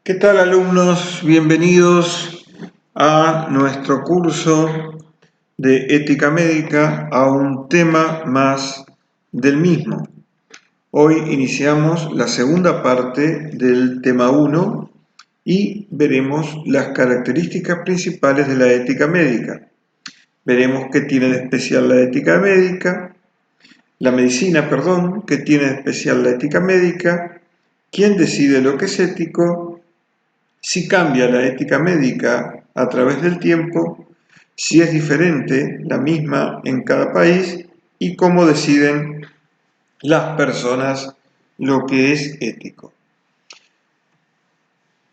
¿Qué tal, alumnos? Bienvenidos a nuestro curso de ética médica, a un tema más del mismo. Hoy iniciamos la segunda parte del tema 1 y veremos las características principales de la ética médica. Veremos qué tiene de especial la ética médica, la medicina, qué tiene de especial la ética médica, quién decide lo que es ético, si cambia la ética médica a través del tiempo, si es diferente la misma en cada país y cómo deciden las personas lo que es ético.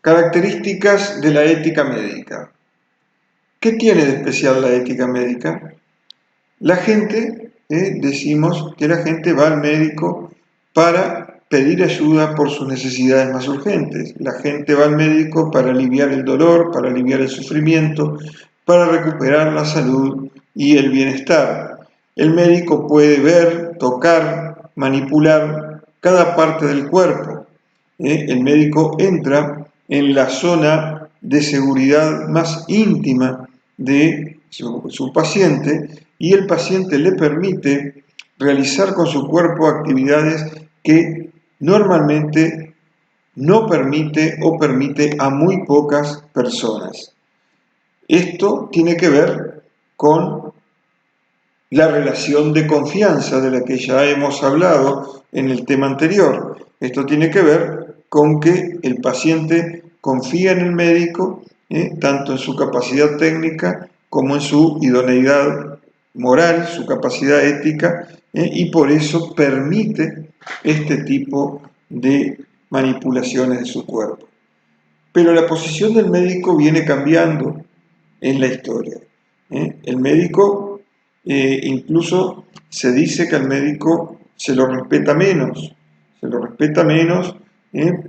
Características de la ética médica. ¿Qué tiene de especial la ética médica? La gente, decimos que la gente va al médico para pedir ayuda por sus necesidades más urgentes. La gente va al médico para aliviar el dolor, para aliviar el sufrimiento, para recuperar la salud y el bienestar. El médico puede ver, tocar, manipular cada parte del cuerpo. El médico entra en la zona de seguridad más íntima de su paciente y el paciente le permite realizar con su cuerpo actividades que normalmente no permite o permite a muy pocas personas. Esto tiene que ver con la relación de confianza de la que ya hemos hablado en el tema anterior. Esto tiene que ver con que el paciente confía en el médico, tanto en su capacidad técnica como en su idoneidad moral, su capacidad ética, y por eso permite este tipo de manipulaciones de su cuerpo. Pero la posición del médico viene cambiando en la historia. El médico, incluso se dice que al médico se lo respeta menos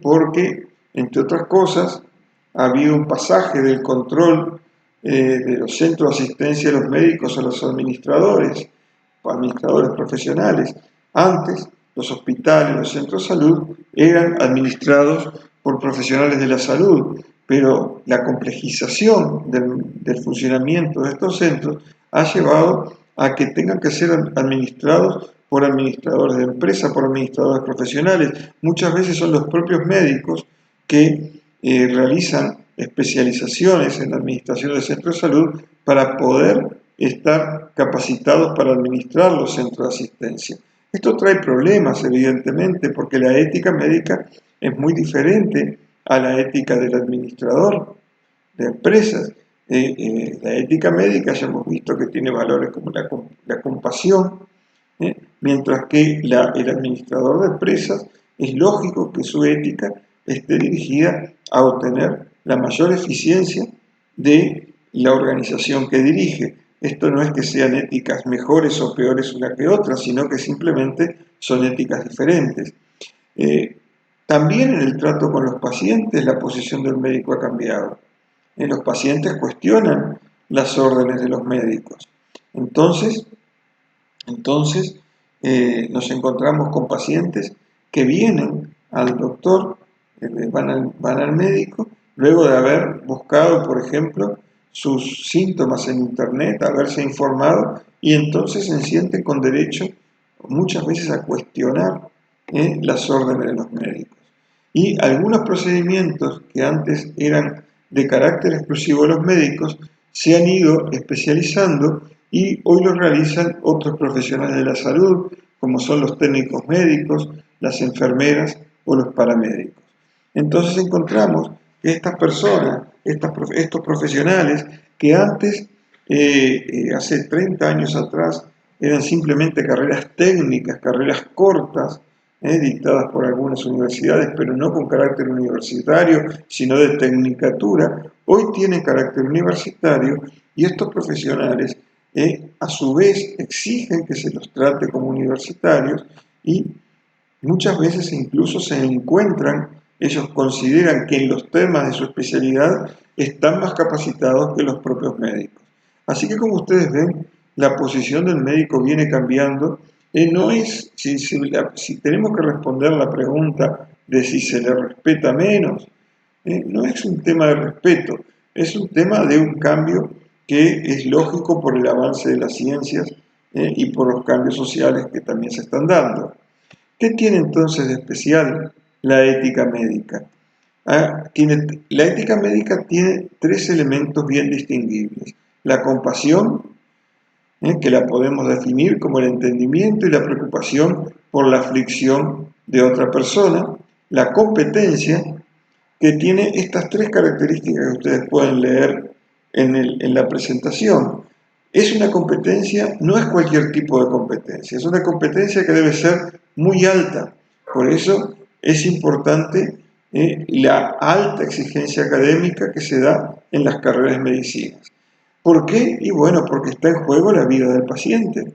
porque, entre otras cosas, ha habido un pasaje del control de los centros de asistencia de los médicos a los administradores profesionales. Antes, los hospitales, los centros de salud eran administrados por profesionales de la salud, pero la complejización del funcionamiento de estos centros ha llevado a que tengan que ser administrados por administradores de empresa, por administradores profesionales. Muchas veces son los propios médicos que realizan especializaciones en la administración del centro de salud para poder estar capacitados para administrar los centros de asistencia. Esto trae problemas, evidentemente, porque la ética médica es muy diferente a la ética del administrador de empresas. La ética médica ya hemos visto que tiene valores como la compasión, mientras que el administrador de empresas es lógico que su ética esté dirigida a obtener la mayor eficiencia de la organización que dirige. Esto no es que sean éticas mejores o peores una que otra, sino que simplemente son éticas diferentes. También en el trato con los pacientes la posición del médico ha cambiado. Los pacientes cuestionan las órdenes de los médicos. Entonces nos encontramos con pacientes que vienen al doctor, van al médico, luego de haber buscado, por ejemplo, sus síntomas en internet, haberse informado, y entonces se sienten con derecho muchas veces a cuestionar las órdenes de los médicos. Y algunos procedimientos que antes eran de carácter exclusivo de los médicos se han ido especializando y hoy lo realizan otros profesionales de la salud, como son los técnicos médicos, las enfermeras o los paramédicos. Entonces encontramos que estas personas, estos profesionales que antes, hace 30 años atrás, eran simplemente carreras técnicas, carreras cortas, dictadas por algunas universidades, pero no con carácter universitario, sino de tecnicatura, hoy tienen carácter universitario y estos profesionales a su vez exigen que se los trate como universitarios y muchas veces incluso se encuentran, ellos consideran que en los temas de su especialidad están más capacitados que los propios médicos. Así que como ustedes ven, la posición del médico viene cambiando. No es si tenemos que responder la pregunta de si se le respeta menos No es un tema de respeto, es un tema de un cambio que es lógico por el avance de las ciencias y por los cambios sociales que también se están dando. ¿Qué tiene entonces de especial la ética médica? La ética médica tiene tres elementos bien distinguibles. La compasión, que la podemos definir como el entendimiento y la preocupación por la aflicción de otra persona. La competencia, que tiene estas tres características que ustedes pueden leer en la presentación. Es una competencia, no es cualquier tipo de competencia, es una competencia que debe ser muy alta. Por eso es importante la alta exigencia académica que se da en las carreras de medicina. ¿Por qué? Y bueno, porque está en juego la vida del paciente.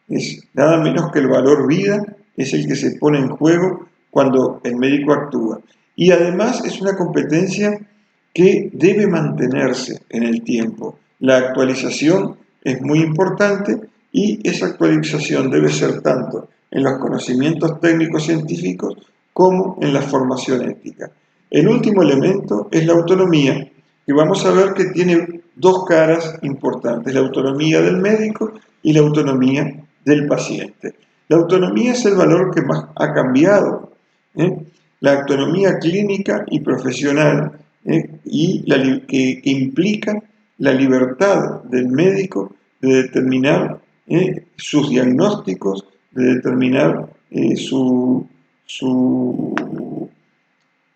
Es nada menos que el valor vida es el que se pone en juego cuando el médico actúa. Y además es una competencia que debe mantenerse en el tiempo. La actualización es muy importante y esa actualización debe ser tanto en los conocimientos técnicos científicos como en la formación ética. El último elemento es la autonomía, que vamos a ver que tiene dos caras importantes, la autonomía del médico y la autonomía del paciente. La autonomía es el valor que más ha cambiado, la autonomía clínica y profesional, que implica la libertad del médico de determinar sus diagnósticos, de determinar su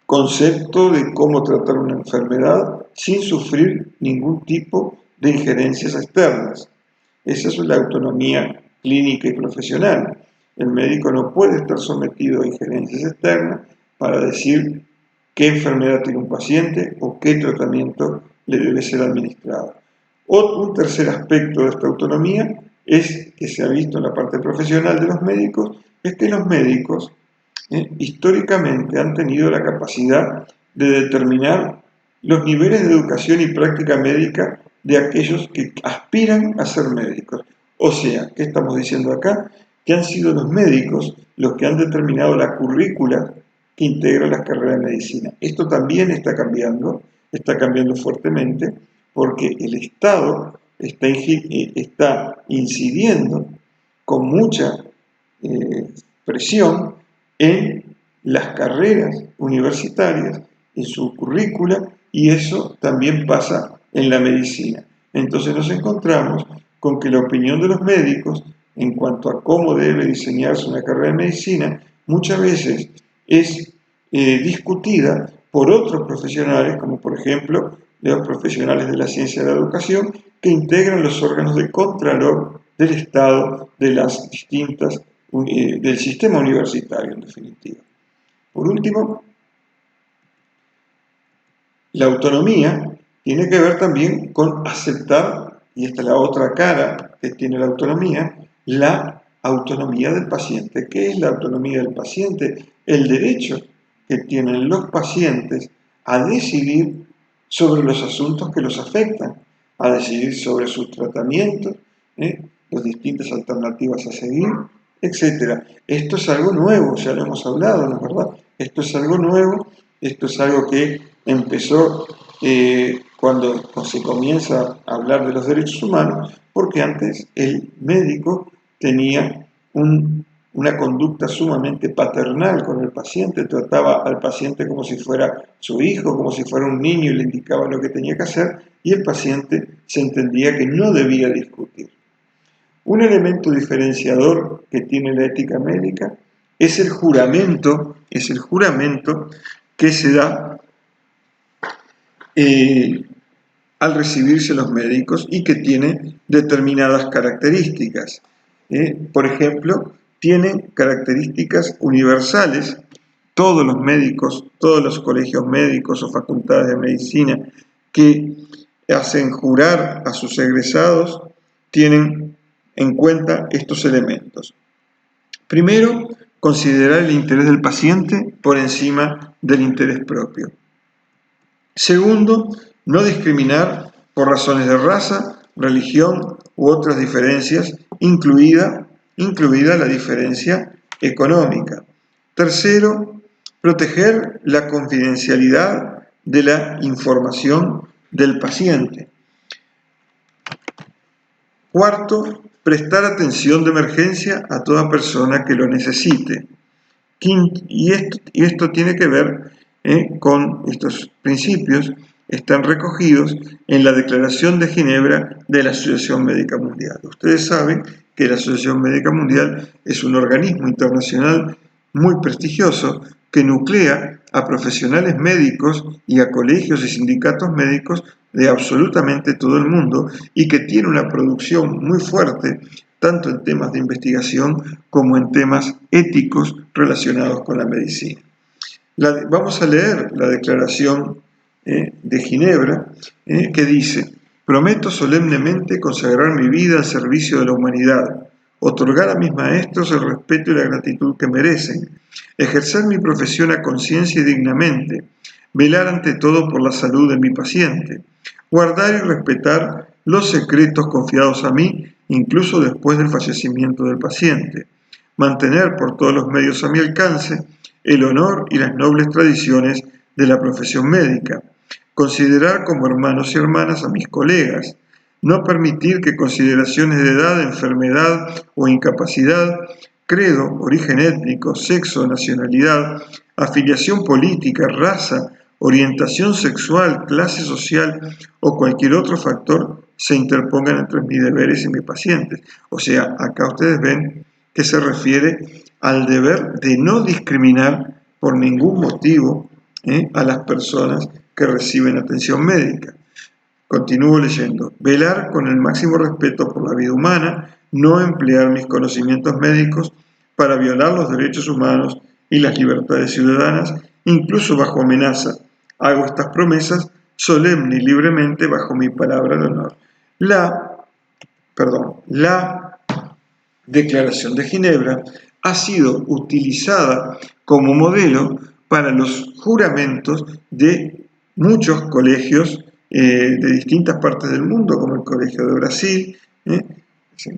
concepto de cómo tratar una enfermedad sin sufrir ningún tipo de injerencias externas. Esa es la autonomía clínica y profesional. El médico no puede estar sometido a injerencias externas para decir qué enfermedad tiene un paciente o qué tratamiento le debe ser administrado. Un tercer aspecto de esta autonomía es que se ha visto en la parte profesional de los médicos, es que los médicos históricamente han tenido la capacidad de determinar los niveles de educación y práctica médica de aquellos que aspiran a ser médicos. O sea, ¿qué estamos diciendo acá? Que han sido los médicos los que han determinado la currícula que integra las carreras de medicina. Esto también está cambiando fuertemente, porque el Estado está incidiendo con mucha presión en las carreras universitarias, en su currícula, y eso también pasa en la medicina. Entonces nos encontramos con que la opinión de los médicos en cuanto a cómo debe diseñarse una carrera de medicina muchas veces es discutida por otros profesionales, como por ejemplo los profesionales de la ciencia de la educación, que integran los órganos de contralor del Estado de las distintas del sistema universitario, en definitiva. Por último, la autonomía tiene que ver también con aceptar, y esta es la otra cara que tiene la autonomía del paciente. ¿Qué es la autonomía del paciente? El derecho que tienen los pacientes a decidir sobre los asuntos que los afectan, a decidir sobre sus tratamientos, las distintas alternativas a seguir, etc. Esto es algo nuevo, ya lo hemos hablado, ¿no es verdad? Esto es algo nuevo, esto es algo que empezó cuando se comienza a hablar de los derechos humanos, porque antes el médico tenía una conducta sumamente paternal con el paciente, trataba al paciente como si fuera su hijo, como si fuera un niño y le indicaba lo que tenía que hacer, y el paciente se entendía que no debía discutir. Un elemento diferenciador que tiene la ética médica es el juramento que se da al recibirse los médicos y que tiene determinadas características. Por ejemplo, tiene características universales. Todos los médicos, todos los colegios médicos o facultades de medicina que hacen jurar a sus egresados tienen en cuenta estos elementos. Primero, considerar el interés del paciente por encima del interés propio. Segundo, no discriminar por razones de raza, religión u otras diferencias, incluida la diferencia económica. Tercero, Proteger la confidencialidad de la información del paciente. Cuarto, prestar atención de emergencia a toda persona que lo necesite. Quinto, y esto tiene que ver con estos principios, están recogidos en la Declaración de Ginebra de la Asociación Médica Mundial. Ustedes saben que la Asociación Médica Mundial es un organismo internacional muy prestigioso que nuclea a profesionales médicos y a colegios y sindicatos médicos de absolutamente todo el mundo y que tiene una producción muy fuerte tanto en temas de investigación como en temas éticos relacionados con la medicina. Vamos a leer la declaración de Ginebra que dice: prometo solemnemente consagrar mi vida al servicio de la humanidad, otorgar a mis maestros el respeto y la gratitud que merecen, ejercer mi profesión a conciencia y dignamente, velar ante todo por la salud de mi paciente, guardar y respetar los secretos confiados a mí, incluso después del fallecimiento del paciente, mantener por todos los medios a mi alcance el honor y las nobles tradiciones de la profesión médica, considerar como hermanos y hermanas a mis colegas, no permitir que consideraciones de edad, enfermedad o incapacidad, credo, origen étnico, sexo, nacionalidad, afiliación política, raza, orientación sexual, clase social o cualquier otro factor se interpongan entre mis deberes y mis pacientes. O sea, acá ustedes ven que se refiere al deber de no discriminar por ningún motivo a las personas que reciben atención médica. Continúo leyendo. Velar con el máximo respeto por la vida humana, no emplear mis conocimientos médicos para violar los derechos humanos y las libertades ciudadanas, incluso bajo amenaza. Hago estas promesas solemne y libremente bajo mi palabra de honor. La Declaración de Ginebra ha sido utilizada como modelo para los juramentos de muchos colegios de distintas partes del mundo, como el Colegio de Brasil,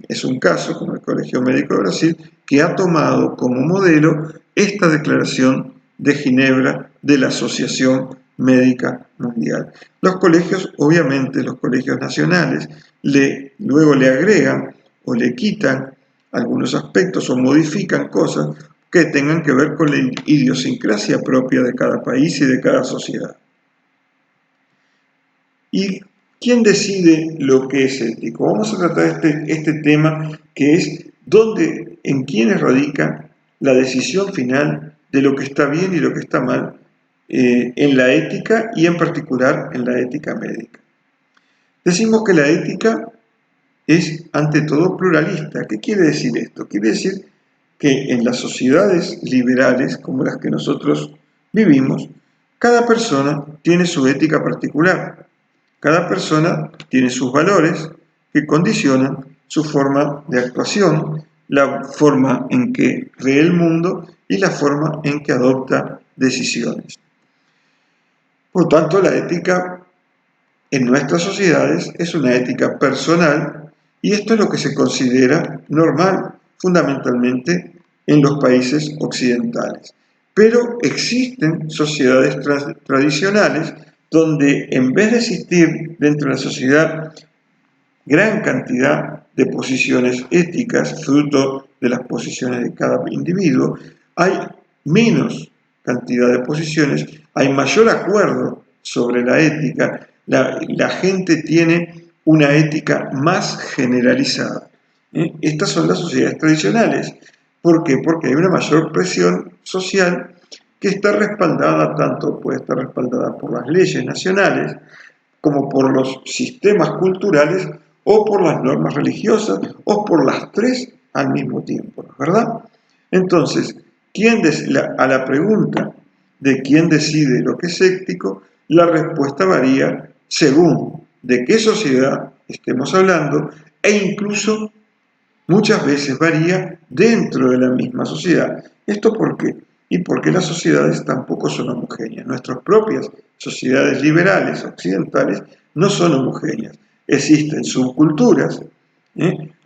es un caso, como el Colegio Médico de Brasil, que ha tomado como modelo esta Declaración de Ginebra de la Asociación Médica Mundial. Los colegios, obviamente, los colegios nacionales, luego le agregan o le quitan algunos aspectos o modifican cosas que tengan que ver con la idiosincrasia propia de cada país y de cada sociedad. ¿Y quién decide lo que es ético? Vamos a tratar este tema que es en quiénes radica la decisión final de lo que está bien y lo que está mal en la ética y en particular en la ética médica. Decimos que la ética es ante todo pluralista. ¿Qué quiere decir esto? Quiere decir que en las sociedades liberales como las que nosotros vivimos, cada persona tiene su ética particular. Cada persona tiene sus valores que condicionan su forma de actuación, la forma en que ve el mundo y la forma en que adopta decisiones. Por tanto, la ética en nuestras sociedades es una ética personal y esto es lo que se considera normal fundamentalmente en los países occidentales. Pero existen sociedades tradicionales donde en vez de existir dentro de la sociedad gran cantidad de posiciones éticas, fruto de las posiciones de cada individuo, hay menos cantidad de posiciones, hay mayor acuerdo sobre la ética, la gente tiene una ética más generalizada. Estas son las sociedades tradicionales. ¿Por qué? Porque hay una mayor presión social que está respaldada, puede estar respaldada por las leyes nacionales, como por los sistemas culturales, o por las normas religiosas, o por las tres al mismo tiempo, ¿verdad? Entonces, a la pregunta de quién decide lo que es ético, la respuesta varía según de qué sociedad estemos hablando, e incluso muchas veces varía dentro de la misma sociedad. ¿Esto por qué? Y porque las sociedades tampoco son homogéneas. Nuestras propias sociedades liberales occidentales no son homogéneas. Existen subculturas,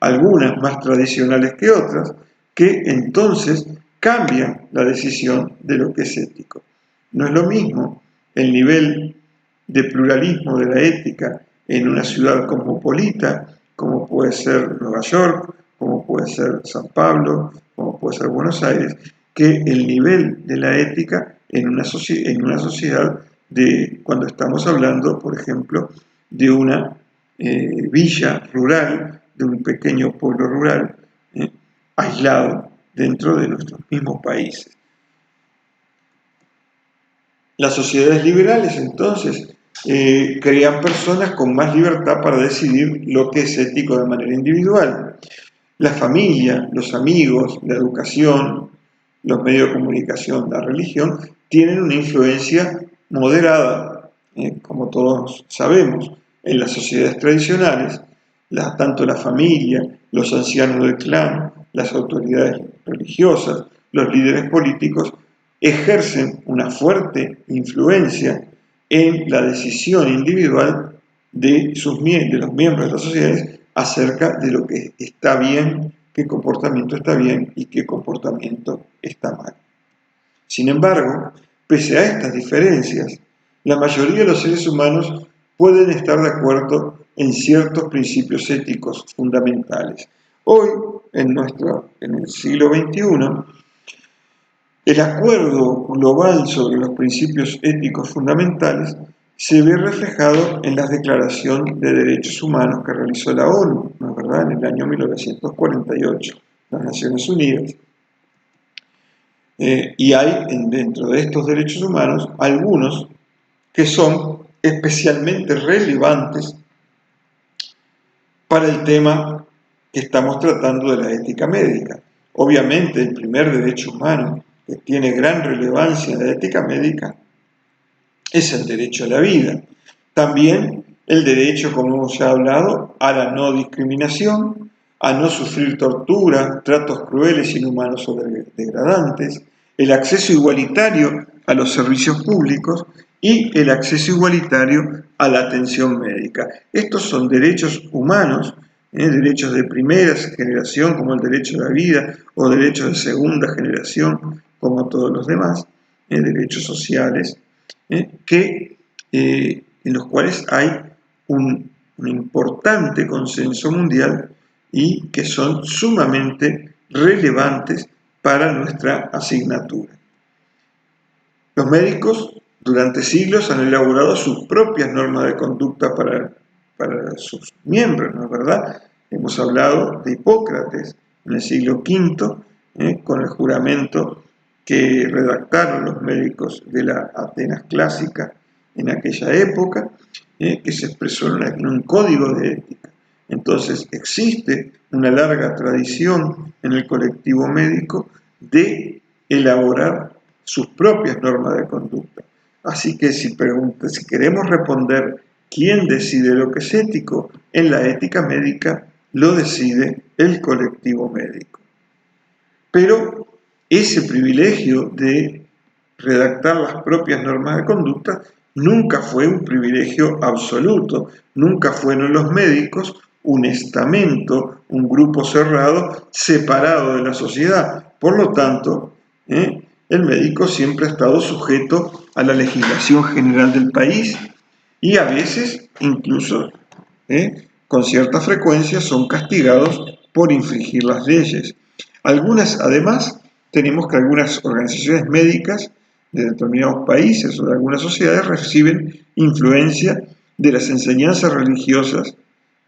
algunas más tradicionales que otras, que entonces cambian la decisión de lo que es ético. No es lo mismo el nivel de pluralismo de la ética en una ciudad cosmopolita, como puede ser Nueva York, como puede ser San Pablo, como puede ser Buenos Aires, que el nivel de la ética en una sociedad de, cuando estamos hablando, por ejemplo, de una villa rural, de un pequeño pueblo rural, aislado dentro de nuestros mismos países. Las sociedades liberales, entonces, crean personas con más libertad para decidir lo que es ético de manera individual. La familia, los amigos, la educación, los medios de comunicación, la religión, tienen una influencia moderada, como todos sabemos. En las sociedades tradicionales, tanto la familia, los ancianos del clan, las autoridades religiosas, los líderes políticos, ejercen una fuerte influencia en la decisión individual de los miembros de las sociedades acerca de lo que está bien, qué comportamiento está bien y qué comportamiento está mal. Sin embargo, pese a estas diferencias, la mayoría de los seres humanos pueden estar de acuerdo en ciertos principios éticos fundamentales. Hoy, en el siglo XXI, el acuerdo global sobre los principios éticos fundamentales se ve reflejado en la Declaración de Derechos Humanos que realizó la ONU, ¿no es verdad?, en el año 1948, las Naciones Unidas. Y hay dentro de estos derechos humanos algunos que son especialmente relevantes para el tema que estamos tratando de la ética médica. Obviamente, el primer derecho humano que tiene gran relevancia en la ética médica es el derecho a la vida. También el derecho, como hemos ya hablado, a la no discriminación, a no sufrir tortura, tratos crueles, inhumanos o degradantes, el acceso igualitario a los servicios públicos y el acceso igualitario a la atención médica. Estos son derechos humanos, derechos de primera generación como el derecho a la vida o derechos de segunda generación como todos los demás, derechos sociales, en los cuales hay un importante consenso mundial y que son sumamente relevantes para nuestra asignatura. Los médicos durante siglos han elaborado sus propias normas de conducta para sus miembros, ¿no es verdad? Hemos hablado de Hipócrates en el siglo V, con el juramento que redactaron los médicos de la Atenas clásica en aquella época, que se expresó en un código de ética. Entonces existe una larga tradición en el colectivo médico de elaborar sus propias normas de conducta. Así que si queremos responder quién decide lo que es ético, en la ética médica lo decide el colectivo médico. Pero ese privilegio de redactar las propias normas de conducta nunca fue un privilegio absoluto, nunca fueron los médicos un estamento, un grupo cerrado, separado de la sociedad. Por lo tanto, el médico siempre ha estado sujeto a la legislación general del país y a veces, incluso con cierta frecuencia, son castigados por infringir las leyes. Además, tenemos que algunas organizaciones médicas de determinados países o de algunas sociedades reciben influencia de las enseñanzas religiosas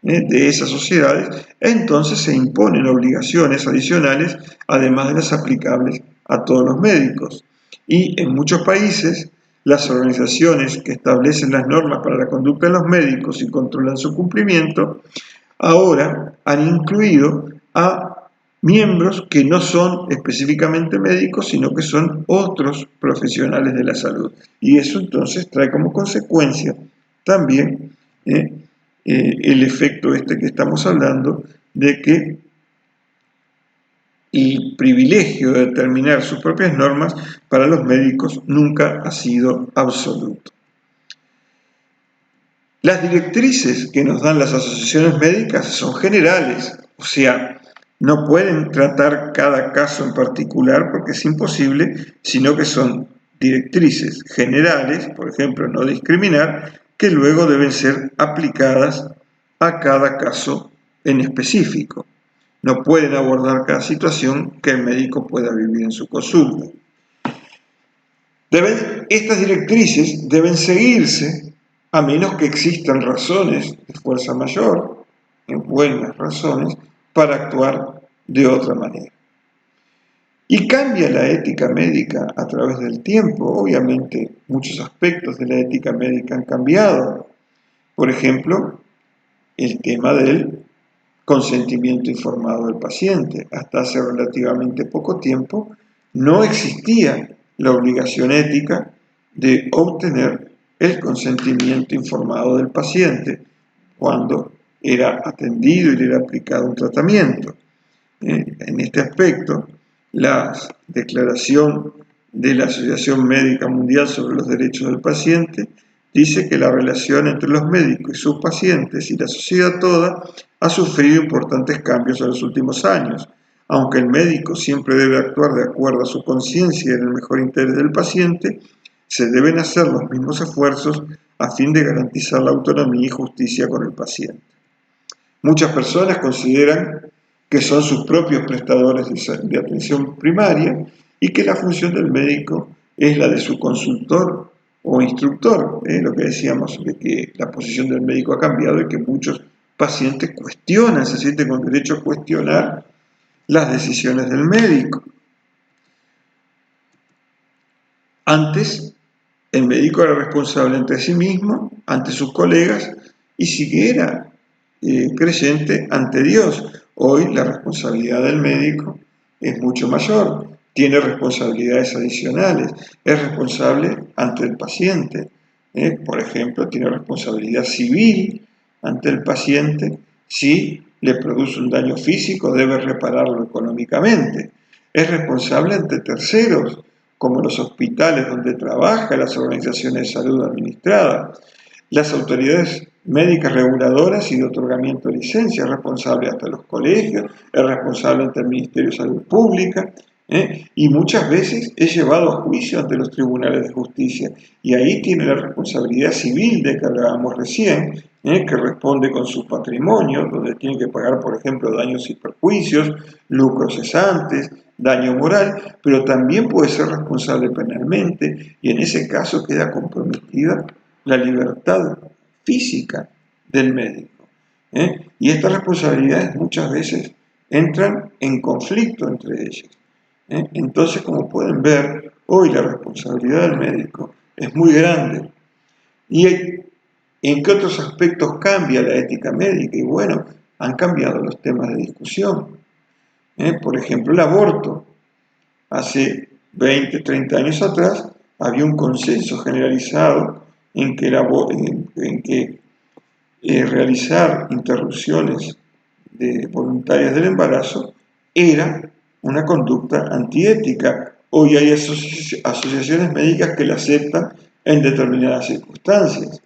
de esas sociedades, entonces se imponen obligaciones adicionales, además de las aplicables a todos los médicos. Y en muchos países, las organizaciones que establecen las normas para la conducta de los médicos y controlan su cumplimiento, ahora han incluido a miembros que no son específicamente médicos, sino que son otros profesionales de la salud. Y eso entonces trae como consecuencia también el efecto que estamos hablando de que el privilegio de determinar sus propias normas para los médicos nunca ha sido absoluto. Las directrices que nos dan las asociaciones médicas son generales, o sea, No pueden tratar cada caso en particular porque es imposible, sino que son directrices generales, por ejemplo, no discriminar, que luego deben ser aplicadas a cada caso en específico. No pueden abordar cada situación que el médico pueda vivir en su consulta. Estas directrices deben seguirse a menos que existan razones de fuerza mayor, buenas razones, para actuar de otra manera. Y cambia la ética médica a través del tiempo. Obviamente, muchos aspectos de la ética médica han cambiado. Por ejemplo, el tema del consentimiento informado del paciente. Hasta hace relativamente poco tiempo no existía la obligación ética de obtener el consentimiento informado del paciente cuando era atendido y le era aplicado un tratamiento. En este aspecto, la declaración de la Asociación Médica Mundial sobre los Derechos del Paciente dice que la relación entre los médicos y sus pacientes y la sociedad toda ha sufrido importantes cambios en los últimos años. Aunque el médico siempre debe actuar de acuerdo a su conciencia y en el mejor interés del paciente, se deben hacer los mismos esfuerzos a fin de garantizar la autonomía y justicia con el paciente. Muchas personas consideran que son sus propios prestadores de atención primaria y que la función del médico es la de su consultor o instructor, lo que decíamos de que la posición del médico ha cambiado y que muchos pacientes cuestionan, se sienten con derecho a cuestionar las decisiones del médico. Antes, el médico era responsable ante sí mismo, ante sus colegas y si era creyente ante Dios. Hoy la responsabilidad del médico es mucho mayor, tiene responsabilidades adicionales, es responsable ante el paciente. Por ejemplo, tiene responsabilidad civil ante el paciente. Si le produce un daño físico, debe repararlo económicamente. Es responsable ante terceros, como los hospitales donde trabaja, las organizaciones de salud administradas, las autoridades médicas reguladoras y de otorgamiento de licencias, es responsable hasta los colegios, es responsable ante el Ministerio de Salud Pública, y muchas veces es llevado a juicio ante los tribunales de justicia. Y ahí tiene la responsabilidad civil de que hablábamos recién, que responde con su patrimonio, donde tiene que pagar, por ejemplo, daños y perjuicios, lucros cesantes, daño moral, pero también puede ser responsable penalmente y en ese caso queda comprometida la libertad física del médico. Y estas responsabilidades muchas veces entran en conflicto entre ellas. Entonces, como pueden ver, hoy la responsabilidad del médico es muy grande. ¿Y en qué otros aspectos cambia la ética médica? Y bueno, han cambiado los temas de discusión. Por ejemplo, el aborto. Hace 20, 30 años atrás había un consenso generalizado en que realizar interrupciones voluntarias del embarazo era una conducta antiética. Hoy hay asociaciones médicas que la aceptan en determinadas circunstancias.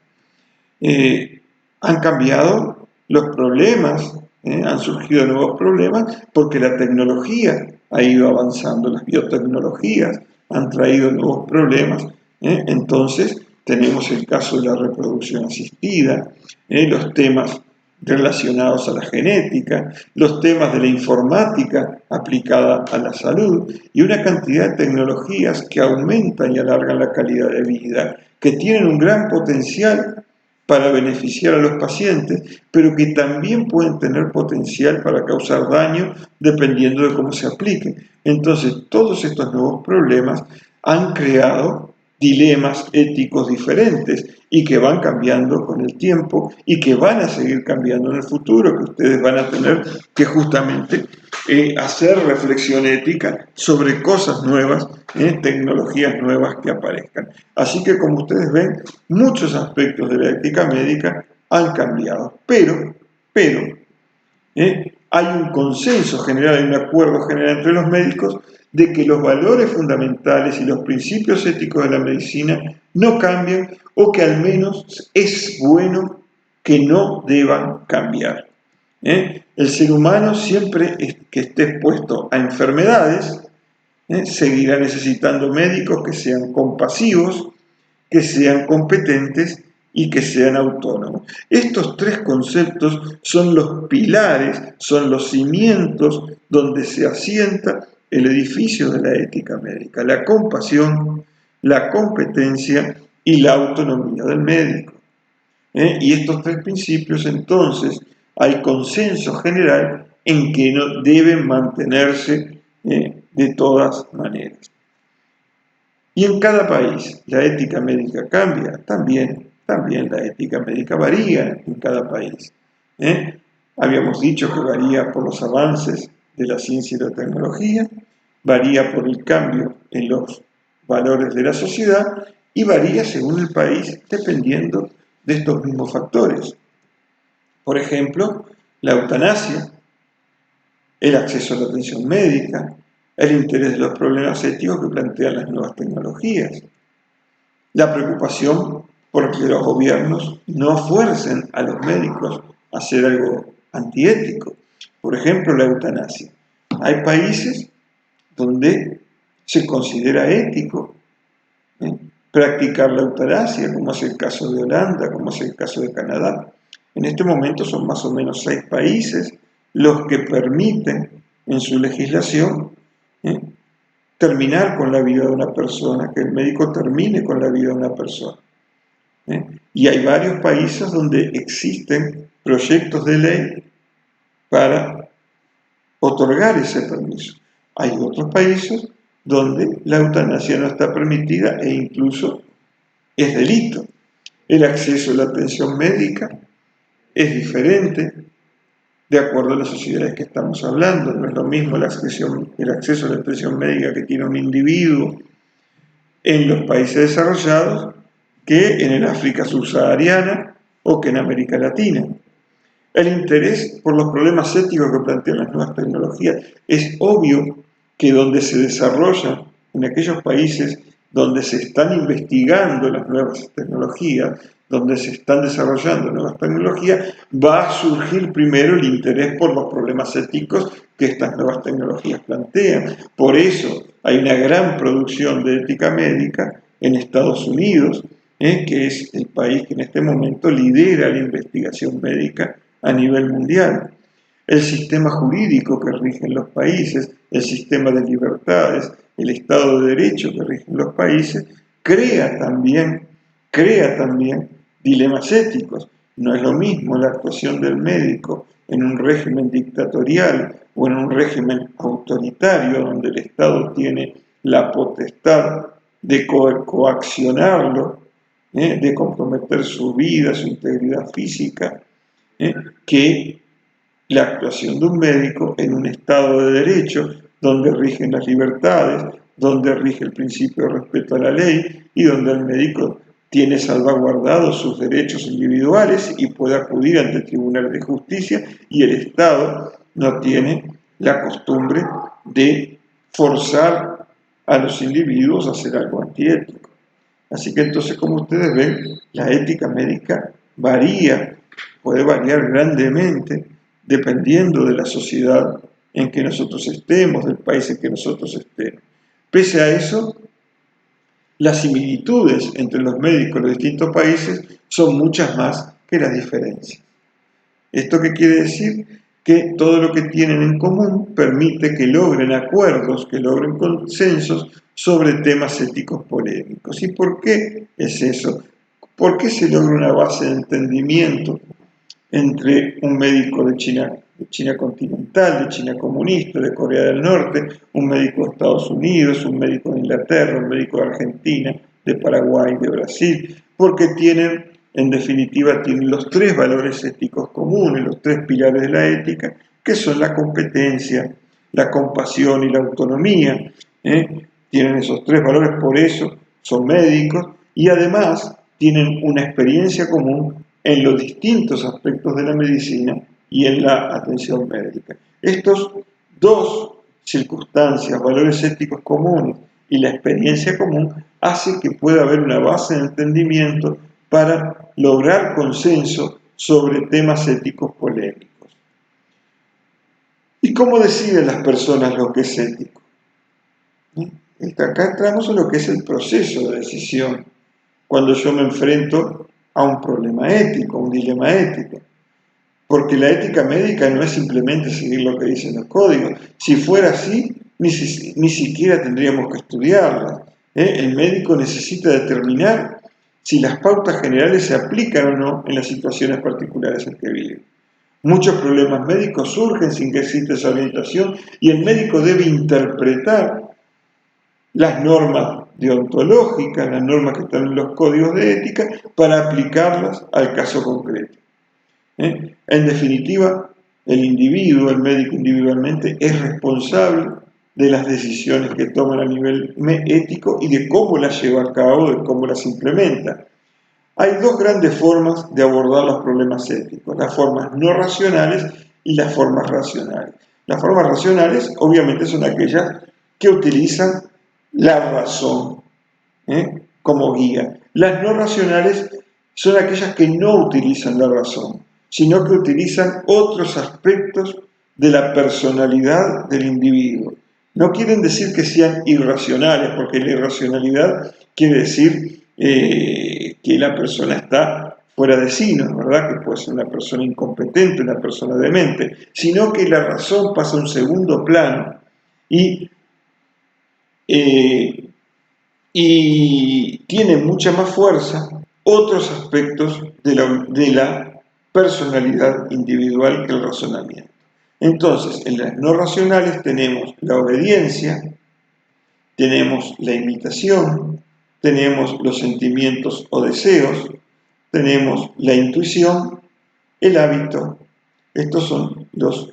Han cambiado los problemas, han surgido nuevos problemas porque la tecnología ha ido avanzando, las biotecnologías han traído nuevos problemas. Entonces tenemos el caso de la reproducción asistida, los temas relacionados a la genética, los temas de la informática aplicada a la salud y una cantidad de tecnologías que aumentan y alargan la calidad de vida, que tienen un gran potencial para beneficiar a los pacientes, pero que también pueden tener potencial para causar daño dependiendo de cómo se apliquen. Entonces, todos estos nuevos problemas han creado dilemas éticos diferentes y que van cambiando con el tiempo y que van a seguir cambiando en el futuro, que ustedes van a tener que justamente hacer reflexión ética sobre cosas nuevas, tecnologías nuevas que aparezcan. Así que como ustedes ven, muchos aspectos de la ética médica han cambiado, pero hay un consenso general, hay un acuerdo general entre los médicos de que los valores fundamentales y los principios éticos de la medicina no cambian o que al menos es bueno que no deban cambiar. El ser humano siempre que esté expuesto a enfermedades, seguirá necesitando médicos que sean compasivos, que sean competentes y que sean autónomos. Estos tres conceptos son los pilares, son los cimientos donde se asienta el edificio de la ética médica: la compasión, la competencia y la autonomía del médico. Y estos tres principios, entonces, hay consenso general en que no deben mantenerse de todas maneras. Y en cada país la ética médica cambia, también la ética médica varía en cada país. Habíamos dicho que varía por los avances de la ciencia y la tecnología, varía por el cambio en los valores de la sociedad y varía según el país dependiendo de estos mismos factores. Por ejemplo, la eutanasia, el acceso a la atención médica, el interés de los problemas éticos que plantean las nuevas tecnologías, la preocupación por que los gobiernos no fuercen a los médicos a hacer algo antiético. Por ejemplo, la eutanasia. Hay países donde se considera ético practicar la eutanasia, como es el caso de Holanda, como es el caso de Canadá. En este momento son más o menos 6 países los que permiten en su legislación terminar con la vida de una persona, que el médico termine con la vida de una persona. Y hay varios países donde existen proyectos de ley para otorgar ese permiso. Hay otros países donde la eutanasia no está permitida e incluso es delito. El acceso a la atención médica es diferente de acuerdo a las sociedades que estamos hablando. No es lo mismo el acceso a la atención médica que tiene un individuo en los países desarrollados que en el África subsahariana o que en América Latina. El interés por los problemas éticos que plantean las nuevas tecnologías es obvio que donde se desarrollan, en aquellos países donde se están investigando las nuevas tecnologías, donde se están desarrollando nuevas tecnologías, va a surgir primero el interés por los problemas éticos que estas nuevas tecnologías plantean. Por eso hay una gran producción de ética médica en Estados Unidos, que es el país que en este momento lidera la investigación médica a nivel mundial. El sistema jurídico que rige en los países, el sistema de libertades, el Estado de Derecho que rige en los países, crea también dilemas éticos. No es lo mismo la actuación del médico en un régimen dictatorial o en un régimen autoritario donde el Estado tiene la potestad de coaccionarlo, de comprometer su vida, su integridad física, que la actuación de un médico en un Estado de Derecho donde rigen las libertades, donde rige el principio de respeto a la ley y donde el médico tiene salvaguardados sus derechos individuales y puede acudir ante el Tribunal de Justicia, y el Estado no tiene la costumbre de forzar a los individuos a hacer algo antiético. Así que entonces, como ustedes ven, la ética médica varía, puede variar grandemente dependiendo de la sociedad en que nosotros estemos, del país en que nosotros estemos. Pese a eso, las similitudes entre los médicos de los distintos países son muchas más que las diferencias. ¿Esto qué quiere decir? Que todo lo que tienen en común permite que logren acuerdos, que logren consensos sobre temas éticos polémicos. ¿Y por qué es eso? ¿Por qué se logra una base de entendimiento entre un médico de China continental, de China comunista, de Corea del Norte, un médico de Estados Unidos, un médico de Inglaterra, un médico de Argentina, de Paraguay, de Brasil? Porque en definitiva, tienen los 3 valores éticos comunes, los 3 pilares de la ética, que son la competencia, la compasión y la autonomía. Tienen esos 3 valores, por eso son médicos, y además tienen una experiencia común en los distintos aspectos de la medicina y en la atención médica. Estos 2 circunstancias, valores éticos comunes y la experiencia común, hacen que pueda haber una base de entendimiento para lograr consenso sobre temas éticos polémicos. ¿Y cómo deciden las personas lo que es ético? Acá entramos en lo que es el proceso de decisión, cuando yo me enfrento a un problema ético, a un dilema ético. Porque la ética médica no es simplemente seguir lo que dicen los códigos. Si fuera así, ni siquiera tendríamos que estudiarla. El médico necesita determinar si las pautas generales se aplican o no en las situaciones particulares en que vive. Muchos problemas médicos surgen sin que exista esa orientación y el médico debe interpretar las normas deontológicas, las normas que están en los códigos de ética, para aplicarlas al caso concreto. En definitiva, el individuo, el médico individualmente, es responsable de las decisiones que toman a nivel ético y de cómo las lleva a cabo, de cómo las implementa. Hay dos grandes formas de abordar los problemas éticos, las formas no racionales y las formas racionales. Las formas racionales, obviamente, son aquellas que utilizan la razón como guía. Las no racionales son aquellas que no utilizan la razón, sino que utilizan otros aspectos de la personalidad del individuo. No quieren decir que sean irracionales, porque la irracionalidad quiere decir que la persona está fuera de sí, ¿no es verdad? Que puede ser una persona incompetente, una persona demente, sino que la razón pasa a un segundo plano y tiene mucha más fuerza otros aspectos de la personalidad individual que el razonamiento. Entonces, en las no racionales tenemos la obediencia, tenemos la imitación, tenemos los sentimientos o deseos, tenemos la intuición, el hábito. Estos son las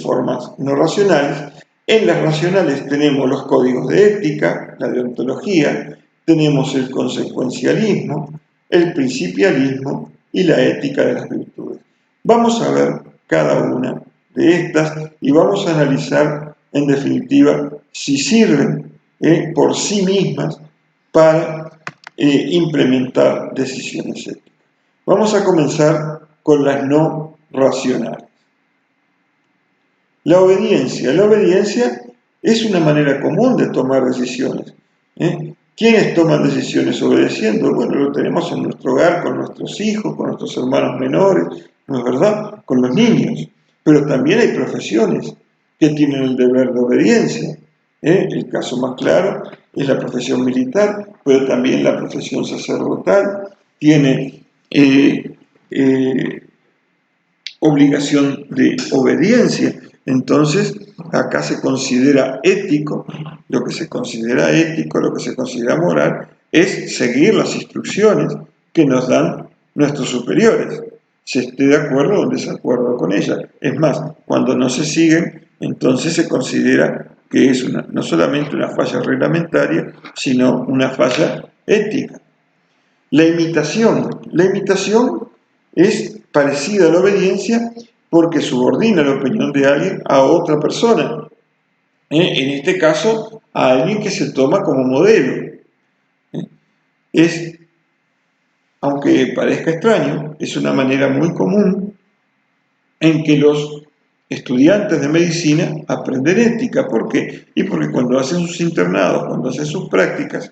formas no racionales. En las racionales tenemos los códigos de ética, la deontología, tenemos el consecuencialismo, el principialismo y la ética de las virtudes. Vamos a ver cada una de estas y vamos a analizar en definitiva si sirven por sí mismas para implementar decisiones éticas. Vamos a comenzar con las no racionales. La obediencia es una manera común de tomar decisiones. ¿Quiénes toman decisiones obedeciendo? Bueno, lo tenemos en nuestro hogar, con nuestros hijos, con nuestros hermanos menores, ¿no es verdad? Con los niños. Pero también hay profesiones que tienen el deber de obediencia. El caso más claro es la profesión militar, pero también la profesión sacerdotal tiene obligación de obediencia. Entonces, acá se considera ético, lo que se considera ético, lo que se considera moral, es seguir las instrucciones que nos dan nuestros superiores, se esté de acuerdo o en desacuerdo con ellas. Es más, cuando no se siguen, entonces se considera que es no solamente una falla reglamentaria, sino una falla ética. La imitación es parecida a la obediencia porque subordina la opinión de alguien a otra persona. En este caso, a alguien que se toma como modelo. Aunque parezca extraño, es una manera muy común en que los estudiantes de medicina aprenden ética. ¿Por qué? Y porque cuando hacen sus internados, cuando hacen sus prácticas,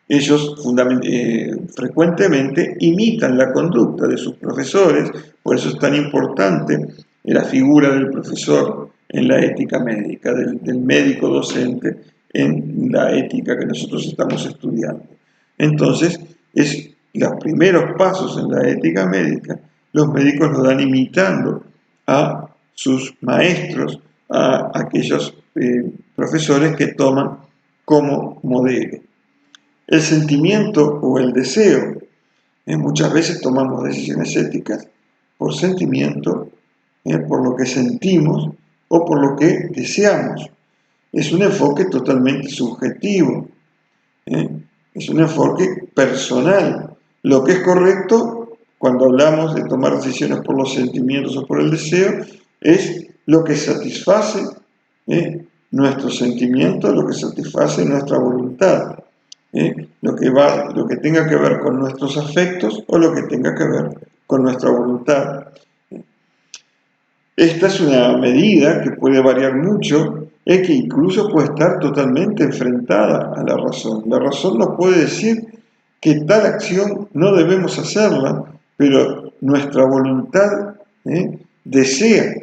ellos frecuentemente imitan la conducta de sus profesores, por eso es tan importante la figura del profesor en la ética médica, del médico docente en la ética que nosotros estamos estudiando. Entonces, los primeros pasos en la ética médica, los médicos lo dan imitando a sus maestros, a aquellos profesores que toman como modelo. El sentimiento o el deseo. Muchas veces tomamos decisiones éticas por sentimiento, por lo que sentimos o por lo que deseamos. Es un enfoque totalmente subjetivo, es un enfoque personal. Lo que es correcto cuando hablamos de tomar decisiones por los sentimientos o por el deseo es lo que satisface nuestros sentimientos, lo que satisface nuestra voluntad. Lo que tenga que ver con nuestros afectos o lo que tenga que ver con nuestra voluntad. Esta es una medida que puede variar mucho, es que incluso puede estar totalmente enfrentada a la razón. La razón nos puede decir que tal acción no debemos hacerla, pero nuestra voluntad desea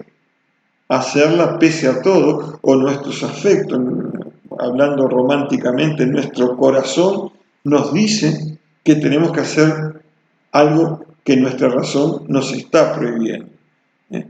hacerla pese a todo, o nuestros afectos, hablando románticamente, nuestro corazón nos dice que tenemos que hacer algo que nuestra razón nos está prohibiendo. ¿eh?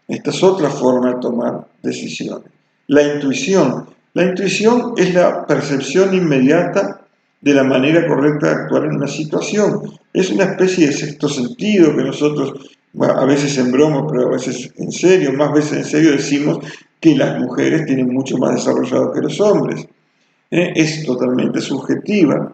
Esta es otra forma de tomar decisiones. La intuición. La intuición es la percepción inmediata de la manera correcta de actuar en una situación. Es una especie de sexto sentido que nosotros, bueno, a veces en broma, pero a veces en serio, más veces en serio decimos que las mujeres tienen mucho más desarrollado que los hombres. Es totalmente subjetiva.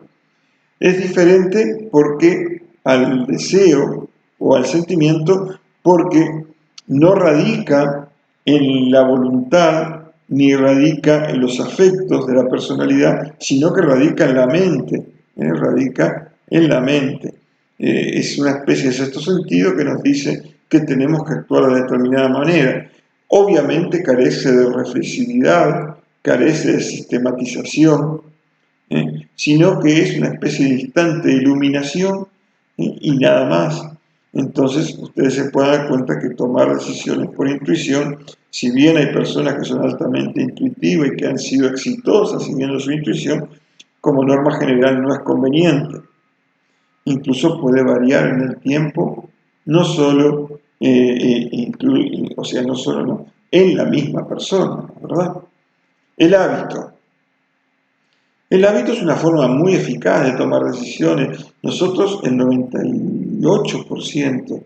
Es diferente porque al deseo o al sentimiento, porque no radica en la voluntad ni radica en los afectos de la personalidad, sino que radica en la mente, radica en la mente. Es una especie de sexto sentido que nos dice que tenemos que actuar de determinada manera. Obviamente carece de reflexividad, carece de sistematización, sino que es una especie de instante de iluminación y nada más. Entonces ustedes se pueden dar cuenta que tomar decisiones por intuición, si bien hay personas que son altamente intuitivas y que han sido exitosas siguiendo su intuición, como norma general no es conveniente. Incluso puede variar en el tiempo, no solo, o sea, no solo no, en la misma persona, ¿verdad? El hábito. El hábito es una forma muy eficaz de tomar decisiones. Nosotros el 98%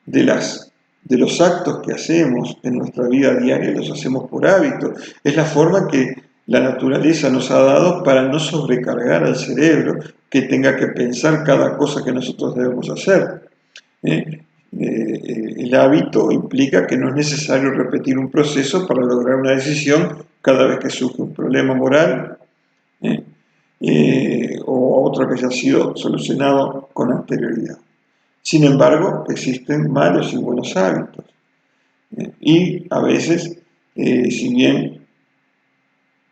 de los actos que hacemos en nuestra vida diaria los hacemos por hábito. Es la forma que la naturaleza nos ha dado para no sobrecargar al cerebro, que tenga que pensar cada cosa que nosotros debemos hacer. El hábito implica que no es necesario repetir un proceso para lograr una decisión cada vez que surge un problema moral, o otro que haya sido solucionado con anterioridad. Sin embargo, existen malos y buenos hábitos. Y a veces, si bien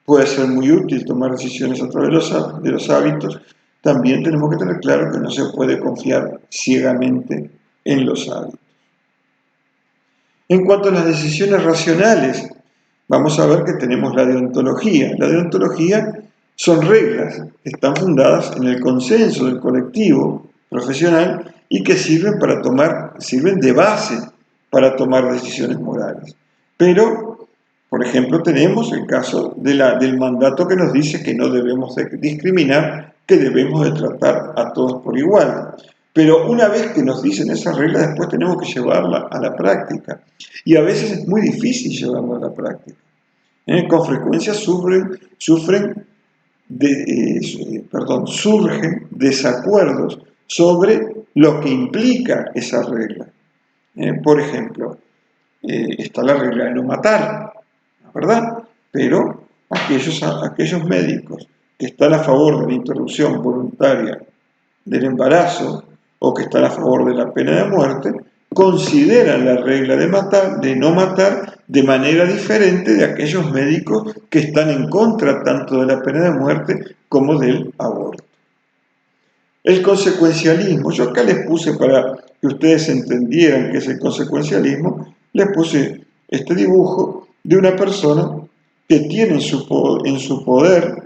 puede ser muy útil tomar decisiones a través de los hábitos, también tenemos que tener claro que no se puede confiar ciegamente en los hábitos. En cuanto a las decisiones racionales, vamos a ver que tenemos la deontología. La deontología son reglas que están fundadas en el consenso del colectivo profesional y que sirven de base para tomar decisiones morales. Pero, por ejemplo, tenemos el caso del mandato que nos dice que no debemos discriminar, que debemos de tratar a todos por igual. Pero una vez que nos dicen esas reglas, después tenemos que llevarla a la práctica. Y a veces es muy difícil llevarla a la práctica. Con frecuencia surgen desacuerdos sobre lo que implica esa regla. Por ejemplo, está la regla de no matar, ¿verdad? Pero aquellos médicos que están a favor de la interrupción voluntaria del embarazo o que están a favor de la pena de muerte, consideran la regla de no matar de manera diferente de aquellos médicos que están en contra tanto de la pena de muerte como del aborto. El consecuencialismo, yo acá les puse para que ustedes entendieran qué es el consecuencialismo, les puse este dibujo de una persona que tiene en su poder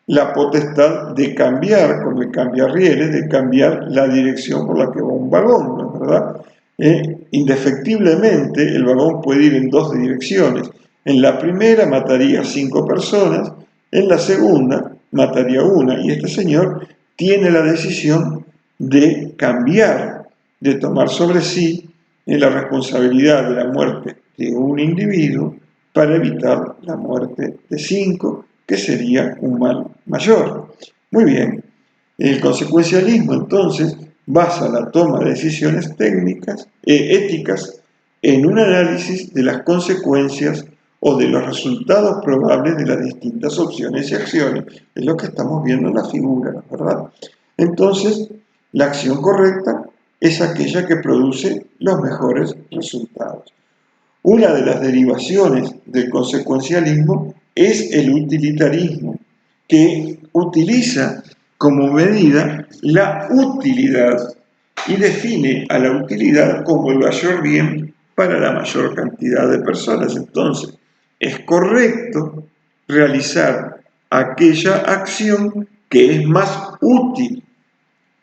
la potestad de cambiar, con el cambiarrieles, de cambiar la dirección por la que va un vagón, ¿no es verdad? Indefectiblemente el vagón puede ir en dos direcciones. En la primera mataría 5 personas, en la segunda mataría una, y este señor tiene la decisión de cambiar, de tomar sobre sí la responsabilidad de la muerte de un individuo para evitar la muerte de 5, que sería un mal mayor. Muy bien, el consecuencialismo entonces basa la toma de decisiones éticas en un análisis de las consecuencias o de los resultados probables de las distintas opciones y acciones. Es lo que estamos viendo en la figura, ¿verdad? Entonces, la acción correcta es aquella que produce los mejores resultados. Una de las derivaciones del consecuencialismo es el utilitarismo, que utiliza como medida la utilidad y define a la utilidad como el mayor bien para la mayor cantidad de personas. Entonces, es correcto realizar aquella acción que es más útil,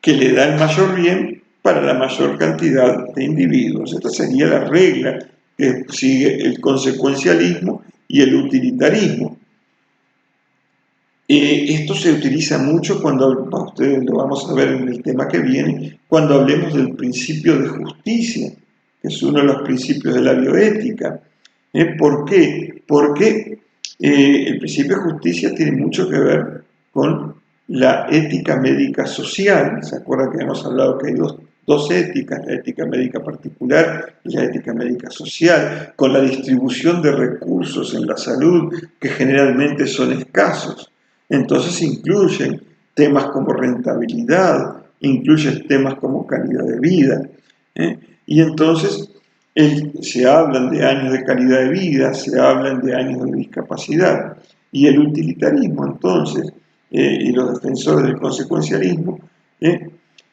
que le da el mayor bien para la mayor cantidad de individuos. Esta sería la regla que sigue el consecuencialismo y el utilitarismo. Esto se utiliza mucho cuando, ustedes lo vamos a ver en el tema que viene, cuando hablemos del principio de justicia, que es uno de los principios de la bioética. ¿Por qué? Porque el principio de justicia tiene mucho que ver con la ética médica social. ¿Se acuerdan que hemos hablado que hay dos éticas, la ética médica particular y la ética médica social, con la distribución de recursos en la salud que generalmente son escasos? Entonces incluyen temas como rentabilidad, incluyen temas como calidad de vida. Y entonces se hablan de años de calidad de vida, se hablan de años de discapacidad. Y el utilitarismo entonces, y los defensores del consecuencialismo,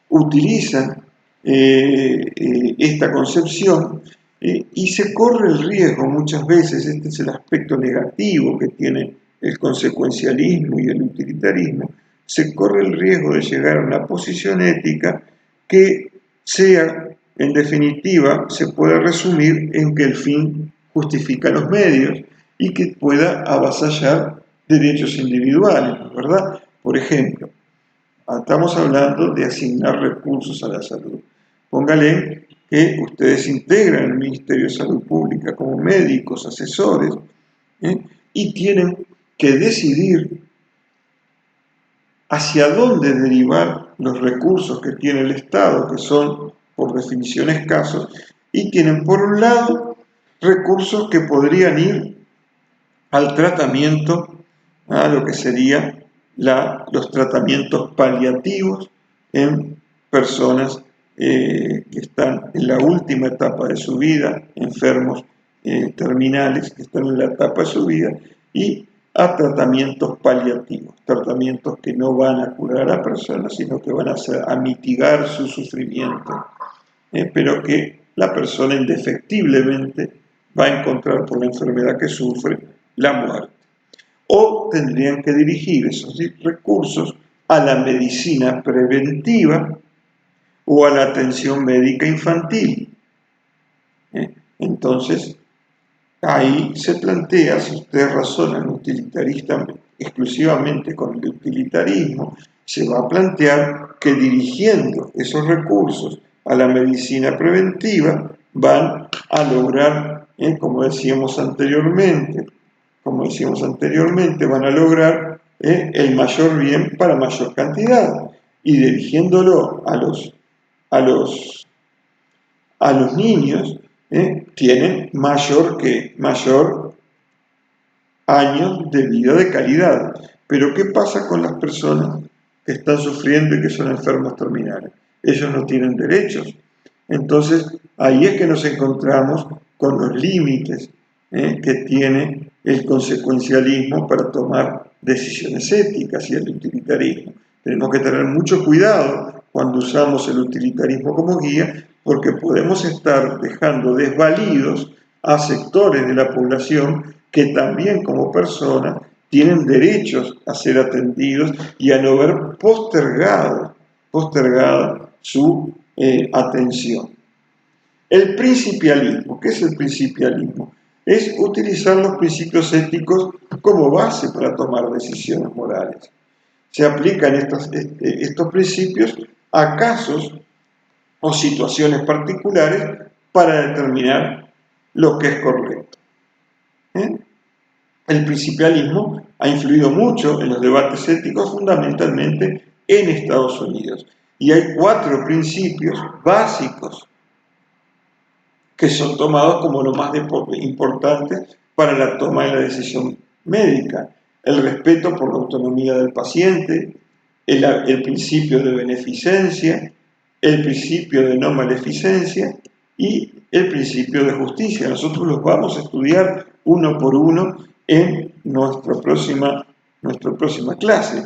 utilizan esta concepción y se corre el riesgo muchas veces, este es el aspecto negativo que tiene el consecuencialismo y el utilitarismo, se corre el riesgo de llegar a una posición ética que sea, en definitiva, se puede resumir en que el fin justifica los medios y que pueda avasallar derechos individuales, ¿verdad? Por ejemplo, estamos hablando de asignar recursos a la salud. Póngale que ustedes integran el Ministerio de Salud Pública como médicos, asesores, y tienen que decidir hacia dónde derivar los recursos que tiene el Estado, que son por definición escasos, y tienen por un lado recursos que podrían ir al tratamiento, a lo que serían los tratamientos paliativos en personas que están en la última etapa de su vida, enfermos terminales que están en la etapa de su vida, y a tratamientos paliativos, tratamientos que no van a curar a la persona, sino que van a mitigar su sufrimiento, pero que la persona indefectiblemente va a encontrar por la enfermedad que sufre la muerte. O tendrían que dirigir esos recursos a la medicina preventiva o a la atención médica infantil. Entonces, ahí se plantea, si ustedes razonan exclusivamente con el utilitarismo, se va a plantear que dirigiendo esos recursos a la medicina preventiva van a lograr, como decíamos anteriormente, van a lograr el mayor bien para mayor cantidad, y dirigiéndolo a los niños, tienen mayor años de vida de calidad. Pero ¿qué pasa con las personas que están sufriendo y que son enfermos terminales? Ellos no tienen derechos. Entonces, ahí es que nos encontramos con los límites que tiene el consecuencialismo para tomar decisiones éticas y el utilitarismo. Tenemos que tener mucho cuidado cuando usamos el utilitarismo como guía, porque podemos estar dejando desvalidos a sectores de la población que también como personas tienen derechos a ser atendidos y a no ver postergada su atención. El principialismo, ¿qué es el principialismo? Es utilizar los principios éticos como base para tomar decisiones morales. Se aplican estos principios a casos o situaciones particulares para determinar lo que es correcto. El principialismo ha influido mucho en los debates éticos, fundamentalmente en Estados Unidos. Y hay 4 principios básicos que son tomados como lo más importante para la toma de la decisión médica. El respeto por la autonomía del paciente, el principio de beneficencia, el principio de no maleficencia y el principio de justicia. Nosotros los vamos a estudiar uno por uno en nuestra próxima clase.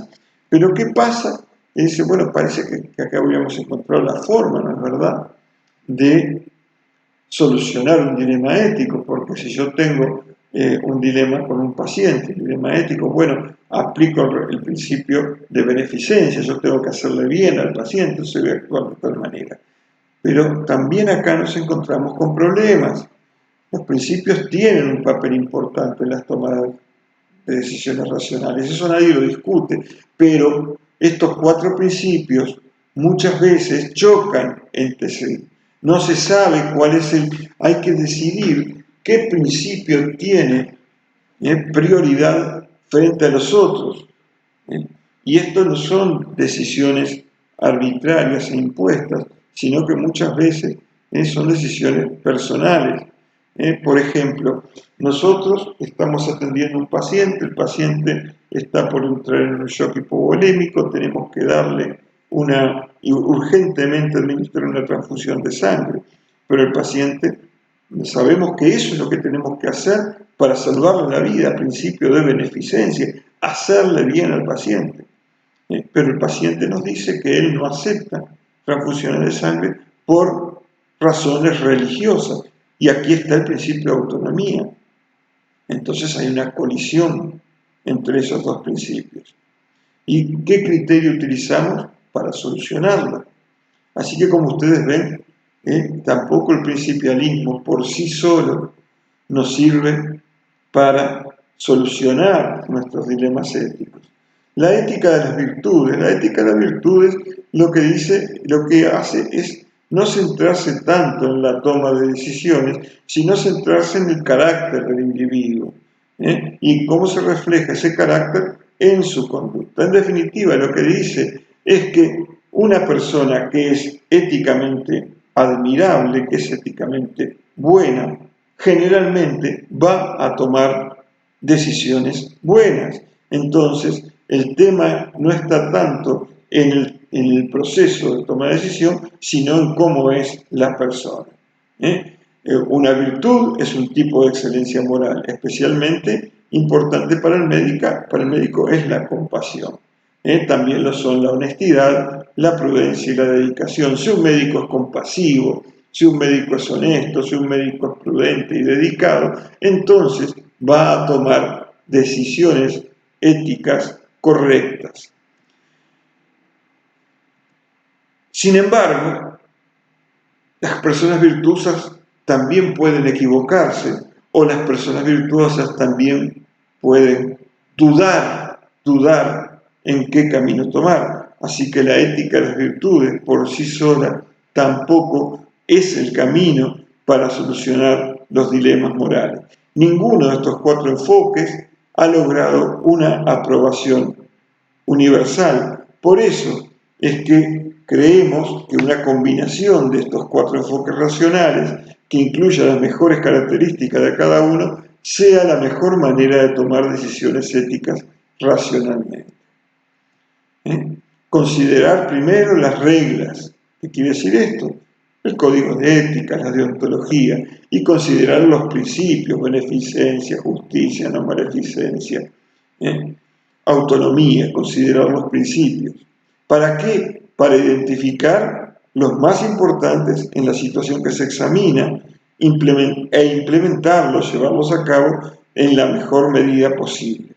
Pero ¿qué pasa? Y dice, bueno, parece que acá habríamos encontrado la forma, ¿no es verdad?, de solucionar un dilema ético, porque si yo tengo un dilema con un paciente, un dilema ético, bueno, aplico el principio de beneficencia, yo tengo que hacerle bien al paciente, se voy a actuar de tal manera. Pero también acá nos encontramos con problemas. Los principios tienen un papel importante en las tomadas de decisiones racionales, eso nadie lo discute, pero estos 4 principios muchas veces chocan entre sí. No se sabe cuál es hay que decidir qué principio tiene prioridad frente a los otros. Y esto no son decisiones arbitrarias e impuestas, sino que muchas veces son decisiones personales. Por ejemplo, nosotros estamos atendiendo a un paciente, el paciente está por entrar en un shock hipovolémico, tenemos que darle urgentemente administrar una transfusión de sangre, pero el paciente, sabemos que eso es lo que tenemos que hacer para salvarle la vida, principio de beneficencia, hacerle bien al paciente. Pero el paciente nos dice que él no acepta transfusiones de sangre por razones religiosas. Y aquí está el principio de autonomía. Entonces hay una colisión entre esos 2 principios. ¿Y qué criterio utilizamos para solucionarlo? Así que como ustedes ven, tampoco el principialismo por sí solo nos sirve para solucionar nuestros dilemas éticos. La ética de las virtudes lo que hace es no centrarse tanto en la toma de decisiones, sino centrarse en el carácter del individuo, y cómo se refleja ese carácter en su conducta. En definitiva, lo que dice es que una persona que es éticamente admirable, que es éticamente buena, generalmente va a tomar decisiones buenas. Entonces, el tema no está tanto en el proceso de toma de decisión, sino en cómo es la persona. Una virtud es un tipo de excelencia moral, especialmente importante para el médico es la compasión. También lo son la honestidad, la prudencia y la dedicación. Si un médico es compasivo, si un médico es honesto, si un médico es prudente y dedicado, entonces va a tomar decisiones éticas correctas. Sin embargo, las personas virtuosas también pueden equivocarse, o las personas virtuosas también pueden dudar en qué camino tomar. Así que la ética de las virtudes por sí sola tampoco es el camino para solucionar los dilemas morales. Ninguno de estos 4 enfoques ha logrado una aprobación universal. Por eso es que creemos que una combinación de estos 4 enfoques racionales, que incluya las mejores características de cada uno, sea la mejor manera de tomar decisiones éticas racionalmente. Considerar primero las reglas. ¿Qué quiere decir esto? El código de ética, la deontología, y considerar los principios, beneficencia, justicia, no maleficencia, autonomía, considerar los principios. ¿Para qué? Para identificar los más importantes en la situación que se examina e implementarlos, llevarlos a cabo en la mejor medida posible.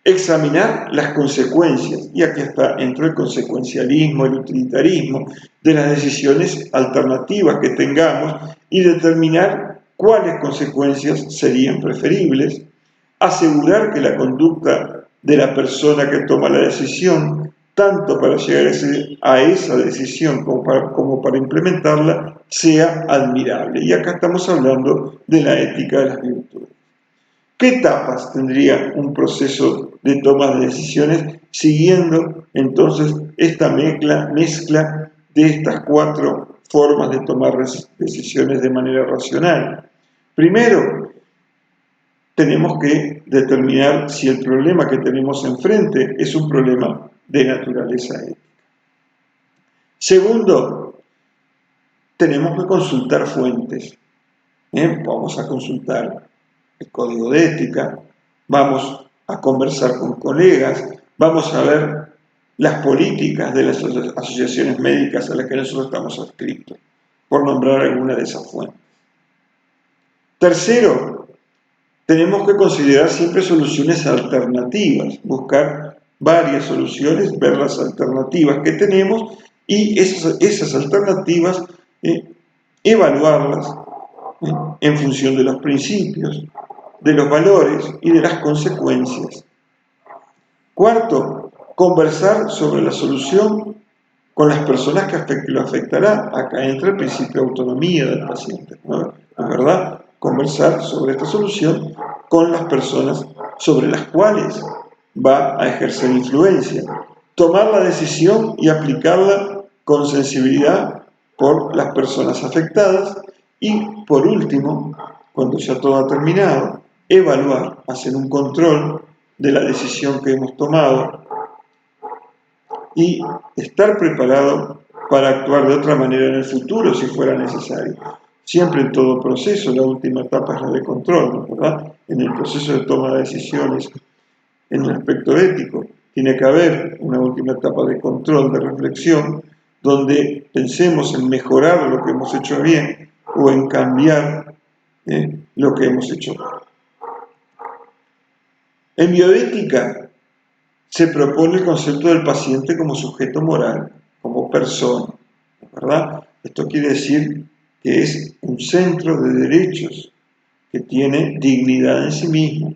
Examinar las consecuencias, y aquí entra el consecuencialismo, el utilitarismo, de las decisiones alternativas que tengamos y determinar cuáles consecuencias serían preferibles, asegurar que la conducta de la persona que toma la decisión, tanto para llegar a esa decisión como para implementarla, sea admirable. Y acá estamos hablando de la ética de las virtudes. ¿Qué etapas tendría un proceso de toma de decisiones siguiendo entonces esta mezcla de estas 4 formas de tomar decisiones de manera racional? Primero, tenemos que determinar si el problema que tenemos enfrente es un problema de naturaleza ética. Segundo, tenemos que consultar fuentes. Vamos a consultar el código de ética, vamos a conversar con colegas, vamos a ver las políticas de las asociaciones médicas a las que nosotros estamos adscritos, por nombrar alguna de esas fuentes. Tercero, tenemos que considerar siempre soluciones alternativas, buscar varias soluciones, ver las alternativas que tenemos y esas alternativas evaluarlas en función de los principios, de los valores y de las consecuencias. Cuarto, conversar sobre la solución con las personas que lo afectará. Acá entra el principio de autonomía del paciente, ¿no? ¿Es verdad? Conversar sobre esta solución con las personas sobre las cuales va a ejercer influencia. Tomar la decisión y aplicarla con sensibilidad por las personas afectadas. Y por último, cuando ya todo ha terminado, evaluar, hacer un control de la decisión que hemos tomado y estar preparado para actuar de otra manera en el futuro si fuera necesario. Siempre en todo proceso, la última etapa es la de control, ¿verdad? En el proceso de toma de decisiones en el aspecto ético, tiene que haber una última etapa de control, de reflexión, donde pensemos en mejorar lo que hemos hecho bien o en cambiar lo que hemos hecho mal. En bioética se propone el concepto del paciente como sujeto moral, como persona, ¿verdad? Esto quiere decir que es un centro de derechos que tiene dignidad en sí mismo.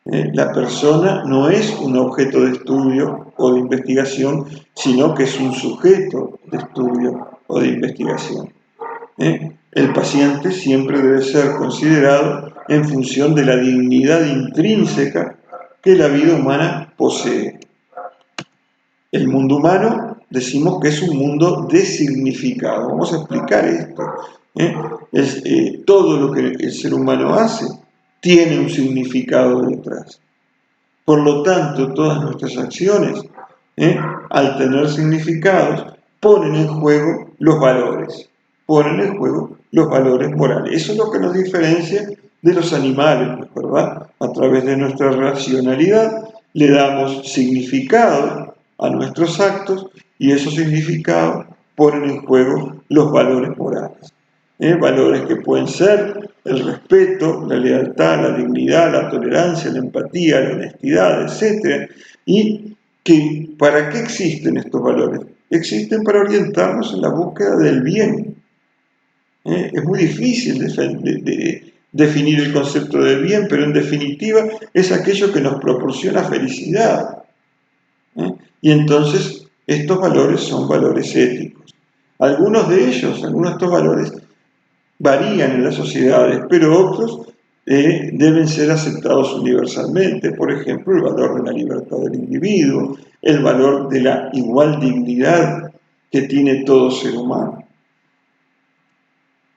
La persona no es un objeto de estudio o de investigación, sino que es un sujeto de estudio o de investigación. El paciente siempre debe ser considerado en función de la dignidad intrínseca que la vida humana posee. El mundo humano decimos que es un mundo de significado. Vamos a explicar esto. Todo lo que el ser humano hace tiene un significado detrás. Por lo tanto, todas nuestras acciones, al tener significados, ponen en juego los valores, ponen en juego los valores morales. Eso es lo que nos diferencia de los animales, ¿verdad? A través de nuestra racionalidad le damos significado a nuestros actos y esos significados ponen en juego los valores morales. Valores que pueden ser el respeto, la lealtad, la dignidad, la tolerancia, la empatía, la honestidad, etc. Y que, ¿para qué existen estos valores? Existen para orientarnos en la búsqueda del bien. Es muy difícil definir el concepto del bien, pero en definitiva es aquello que nos proporciona felicidad. Y entonces estos valores son valores éticos. Algunos de estos valores varían en las sociedades, pero otros deben ser aceptados universalmente. Por ejemplo, el valor de la libertad del individuo, el valor de la igual dignidad que tiene todo ser humano.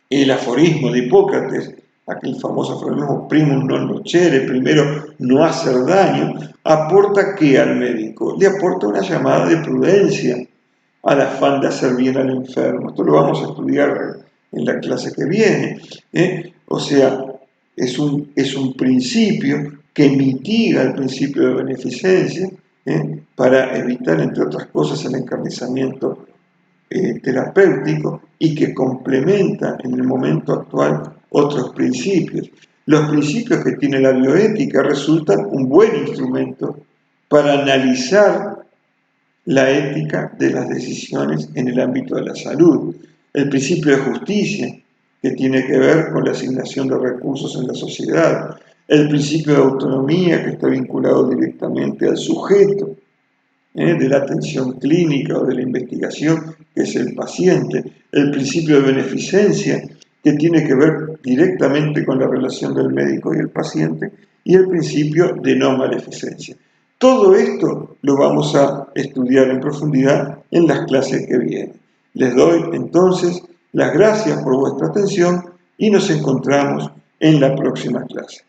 El aforismo de Hipócrates, aquel famoso aforismo primum non nocere, primero no hacer daño, aporta ¿qué al médico? Le aporta una llamada de prudencia al afán de hacer bien al enfermo. Esto lo vamos a estudiar en la clase que viene. O sea, es un principio que mitiga el principio de beneficencia para evitar, entre otras cosas, el encarnizamiento terapéutico y que complementa en el momento actual otros principios. Los principios que tiene la bioética resultan un buen instrumento para analizar la ética de las decisiones en el ámbito de la salud. El principio de justicia, que tiene que ver con la asignación de recursos en la sociedad. El principio de autonomía, que está vinculado directamente al sujeto de la atención clínica o de la investigación, que es el paciente. El principio de beneficencia, que tiene que ver directamente con la relación del médico y el paciente. Y el principio de no maleficencia. Todo esto lo vamos a estudiar en profundidad en las clases que vienen. Les doy entonces las gracias por vuestra atención y nos encontramos en la próxima clase.